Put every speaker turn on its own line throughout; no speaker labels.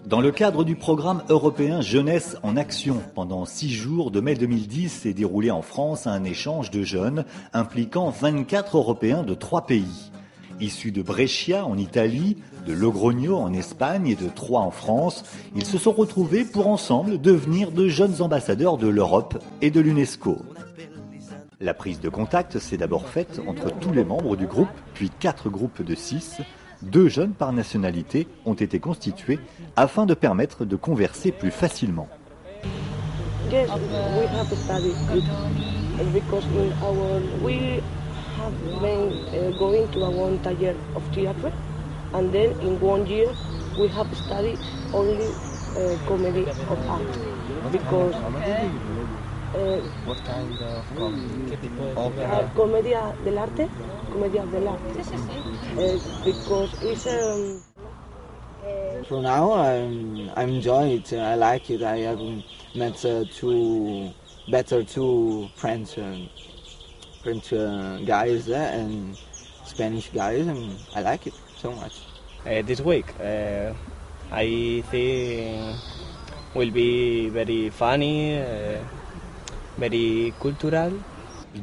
Dans le cadre du programme européen Jeunesse en Action, pendant 6 jours de mai 2010 s'est déroulé en France un échange de jeunes impliquant 24 Européens de 3 pays. Issus de Brescia en Italie, de Logrogno en Espagne et de Troyes en France, ils se sont retrouvés pour ensemble devenir de jeunes ambassadeurs de l'Europe et de l'UNESCO. La prise de contact s'est d'abord faite entre tous les membres du groupe, puis 4 groupes de 6. 2 jeunes par nationalité ont été constitués afin de permettre de converser plus facilement.
Yes, we have studied it because we have been going to one taller of theater, and then in 1 year we have studied only comedy of art because
what kind of comedy?
Commedia dell'arte, commedia dell'arte. Because it's
So now I enjoy it. I like it. I have met two French guys and Spanish guys, and I like it so much.
This week, I think will be very funny, very cultural.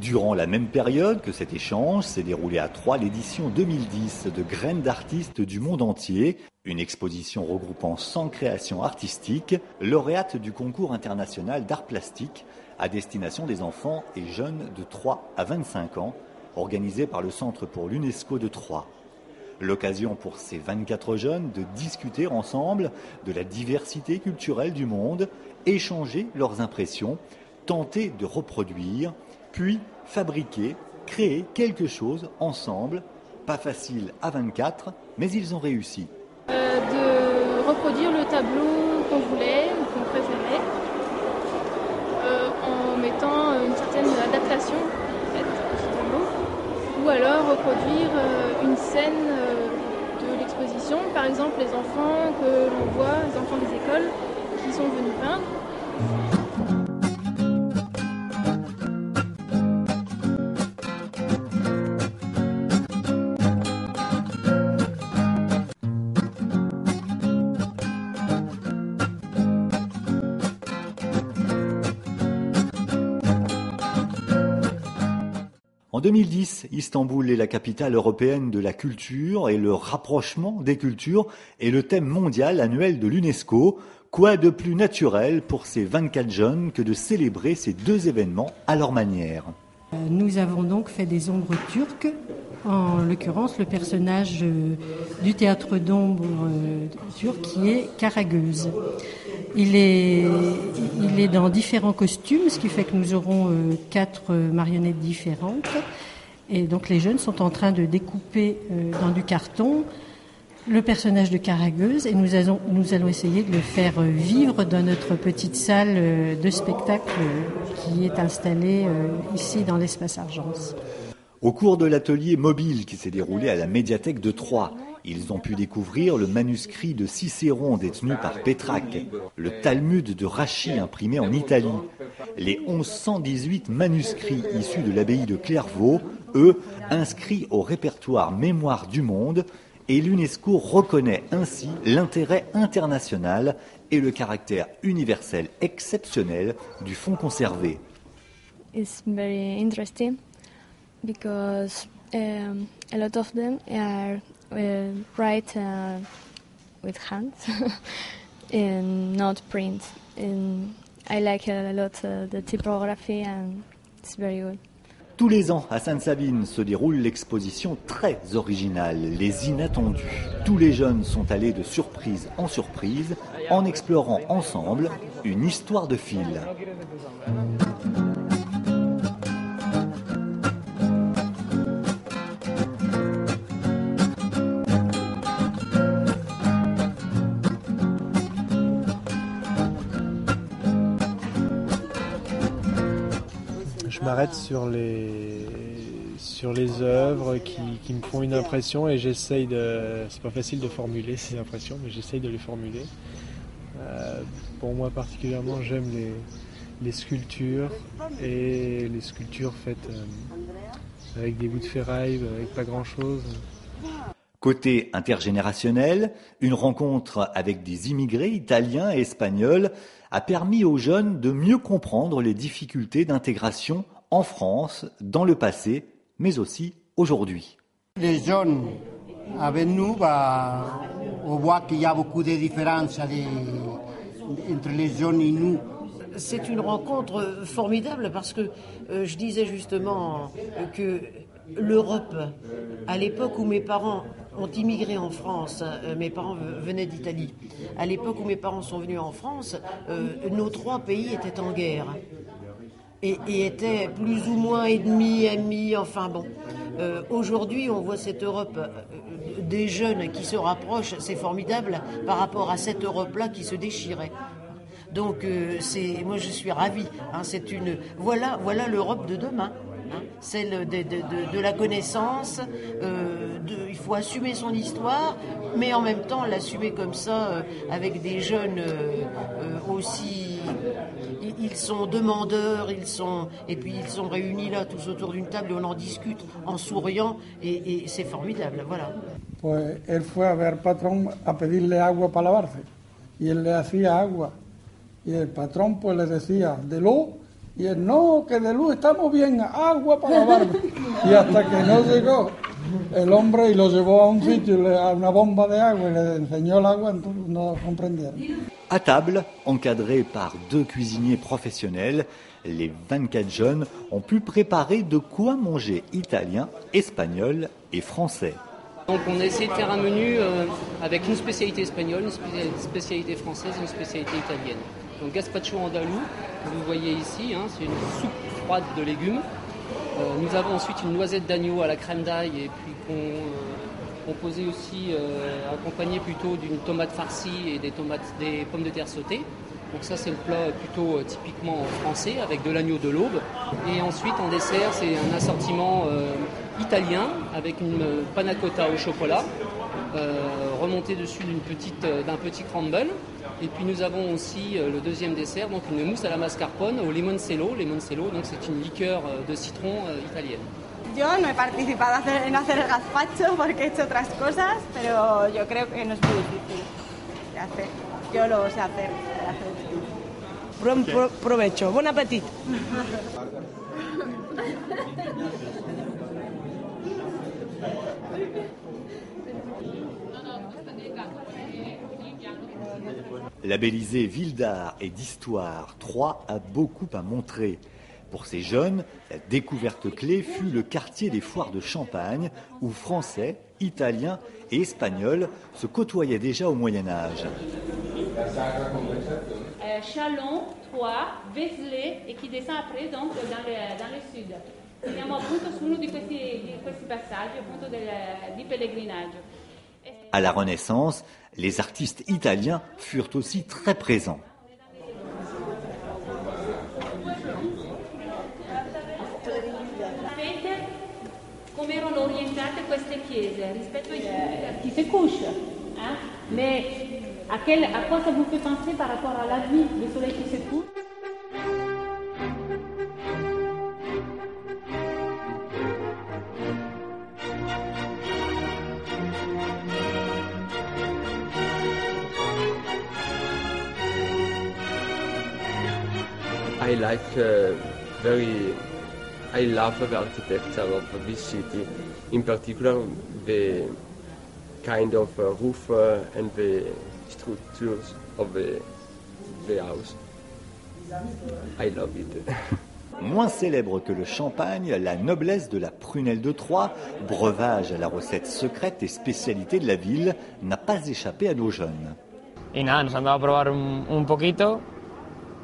Durant la même période que cet échange, s'est déroulé à Troyes l'édition 2010 de Graines d'artistes du monde entier, une exposition regroupant 100 créations artistiques, lauréates du concours international d'art plastique à destination des enfants et jeunes de 3 à 25 ans, organisé par le Centre pour l'UNESCO de Troyes. L'occasion pour ces 24 jeunes de discuter ensemble de la diversité culturelle du monde, échanger leurs impressions, tenter de reproduire, puis fabriquer, créer quelque chose ensemble. Pas facile à 24, mais ils ont réussi.
De reproduire le tableau qu'on voulait ou qu'on préférait en mettant une certaine adaptation en fait, à ce tableau, ou alors reproduire une scène de l'exposition, par exemple les enfants que l'on voit, les enfants des écoles qui sont venus peindre.
En 2010, Istanbul est la capitale européenne de la culture et le rapprochement des cultures est le thème mondial annuel de l'UNESCO. Quoi de plus naturel pour ces 24 jeunes que de célébrer ces 2 événements à leur manière.
Nous avons donc fait des ombres turques, en l'occurrence le personnage du théâtre d'ombre turc qui est Karagöz. Il est dans différents costumes, ce qui fait que nous aurons 4 marionnettes différentes. Et donc les jeunes sont en train de découper dans du carton le personnage de Karagöz et nous allons essayer de le faire vivre dans notre petite salle de spectacle qui est installée ici dans l'espace Argence.
Au cours de l'atelier mobile qui s'est déroulé à la médiathèque de Troyes, ils ont pu découvrir le manuscrit de Cicéron détenu par Pétrarque, le Talmud de Rachi imprimé en Italie, les 1118 manuscrits issus de l'abbaye de Clairvaux, eux, inscrits au répertoire Mémoire du monde, et l'UNESCO reconnaît ainsi l'intérêt international et le caractère universel exceptionnel du fonds conservé.
It's very interesting because a lot of them are write with hands and not print. And I like a lot the typography and it's very good.
Tous les ans, à Sainte-Savine, se déroule l'exposition très originale, Les Inattendus. Tous les jeunes sont allés de surprise en explorant ensemble une histoire de fil.
Je m'arrête sur les œuvres qui me font une impression et j'essaye de... C'est pas facile de formuler ces impressions, mais j'essaye de les formuler. Pour moi particulièrement, j'aime les sculptures et les sculptures faites avec des bouts de ferraille, avec pas grand-chose.
Côté intergénérationnel, une rencontre avec des immigrés italiens et espagnols a permis aux jeunes de mieux comprendre les difficultés d'intégration en France dans le passé, mais aussi aujourd'hui.
Les jeunes avec nous, on voit qu'il y a beaucoup de différences entre les jeunes et nous.
C'est une rencontre formidable parce que je disais justement que l'Europe, à l'époque où mes parents ont immigré en France, mes parents venaient d'Italie, à l'époque où mes parents sont venus en France, nos 3 pays étaient en guerre et étaient plus ou moins amis, enfin bon. Aujourd'hui, on voit cette Europe des jeunes qui se rapprochent, c'est formidable par rapport à cette Europe-là qui se déchirait. Donc moi je suis ravie. Voilà l'Europe de demain. Celle de la connaissance, il faut assumer son histoire, mais en même temps l'assumer comme ça, avec des jeunes aussi, ils sont demandeurs, et puis ils sont réunis là tous autour d'une table et on en discute en souriant, et c'est formidable, voilà.
Pues él fue a ver al patrón a pedirle agua para lavarse, y él le hacía agua, y el patrón pues le decía, de luz. Y él, no, que de luz estamos bien, agua para lavarme. Y hasta que no llegó el hombre y lo llevó a un sitio, a una bomba de agua y le enseñó el agua, entonces no comprendieron.
À table, encadrés par 2 cuisiniers professionnels, les 24 jeunes ont pu préparer de quoi manger italien, espagnol et français.
Donc on a essayé de faire un menu avec une spécialité espagnole, une spécialité française et une spécialité italienne. Donc gazpacho andalou, que vous voyez ici, c'est une soupe froide de légumes. Nous avons ensuite une noisette d'agneau à la crème d'ail et puis composée aussi, accompagnée plutôt d'une tomate farcie et des pommes de terre sautées. Donc ça c'est le plat plutôt typiquement français avec de l'agneau de l'Aube. Et ensuite en dessert c'est un assortiment italien avec une panna cotta au chocolat, remonté dessus d'un petit crumble. Et puis nous avons aussi le deuxième dessert, donc une mousse à la mascarpone au limoncello. Limoncello, donc c'est une liqueur de citron italienne.
Yo no he participado en hacer el gazpacho porque he hecho otras cosas, pero yo creo que no es muy difícil de hacer. Yo lo sé hacer.
Buen provecho, bon appétit.
Labellisée Ville d'art et d'histoire, Troyes a beaucoup à montrer. Pour ces jeunes, la découverte clé fut le quartier des foires de Champagne, où Français, Italiens et Espagnols se côtoyaient déjà au Moyen-Âge.
Chalon, Troyes, Vézelay et qui descend après donc dans le sud. Siamo appunto su uno di questi passaggi appunto di pellegrinaggio.
À la Renaissance, les artistes italiens furent aussi très présents.
Come erano orientate queste chiese rispetto qui se couche, mais à quoi ça vous fait penser par rapport à la vie, le soleil qui se couche?
I love the architecture of this city, in particular the kind of roof and the structures of the house. I love it.
Moins célèbre que le champagne, la noblesse de la prunelle de Troyes, breuvage à la recette secrète et spécialité de la ville, n'a pas échappé à nos jeunes.
Y nada, nos han dado a probar un poquito.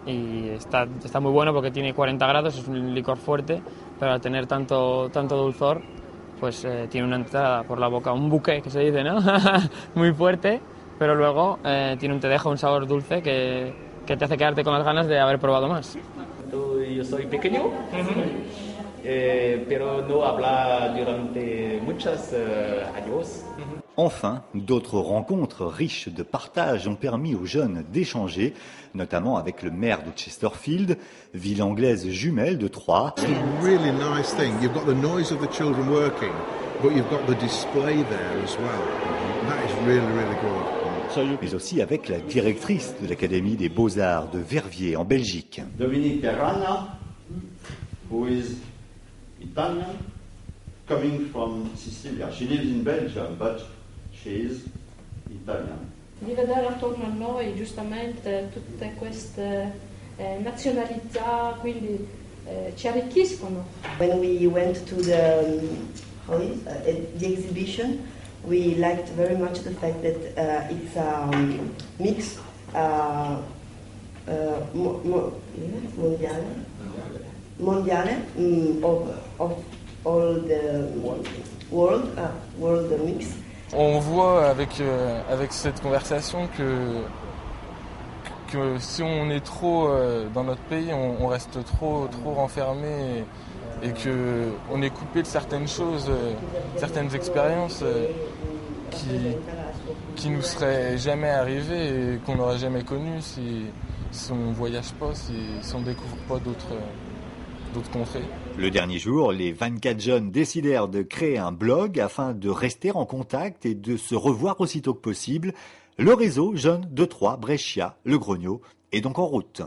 Y está muy bueno porque tiene 40 grados, es un licor fuerte, pero al tener tanto dulzor, pues tiene una entrada por la boca, un buque que se dice, ¿no? Muy fuerte, pero luego te deja un sabor dulce que te hace quedarte con las ganas de haber probado más.
Yo soy pequeño, pero no habla durante muchos años.
Enfin, d'autres rencontres riches de partage ont permis aux jeunes d'échanger, notamment avec le maire de Chesterfield, ville anglaise jumelle de Troyes.
It's a really nice thing. You've got the noise of the children working, but you've got the display there as well. That is really, really good.
Mais aussi avec la directrice de l'Académie des Beaux-Arts de Verviers en Belgique.
Dominique Carrana, who is Italian, coming from Sicilia. She lives in Belgium, but she is Italian.
Di vedere attorno a noi giustamente tutte queste nazionalità, quindi ci arricchiscono.
When we went to the exhibition, we liked very much the fact that it's a mix mondiale of all the world mix.
On voit avec cette conversation que si on est trop dans notre pays, on reste trop renfermé et qu'on est coupé de certaines choses, certaines expériences qui nous seraient jamais arrivées et qu'on n'aurait jamais connues si on ne voyage pas, si on ne découvre pas d'autres contrées.
Le dernier jour, les 24 jeunes décidèrent de créer un blog afin de rester en contact et de se revoir aussitôt que possible. Le réseau Jeunes de Troyes, Brescia, Le Grogno est donc en route.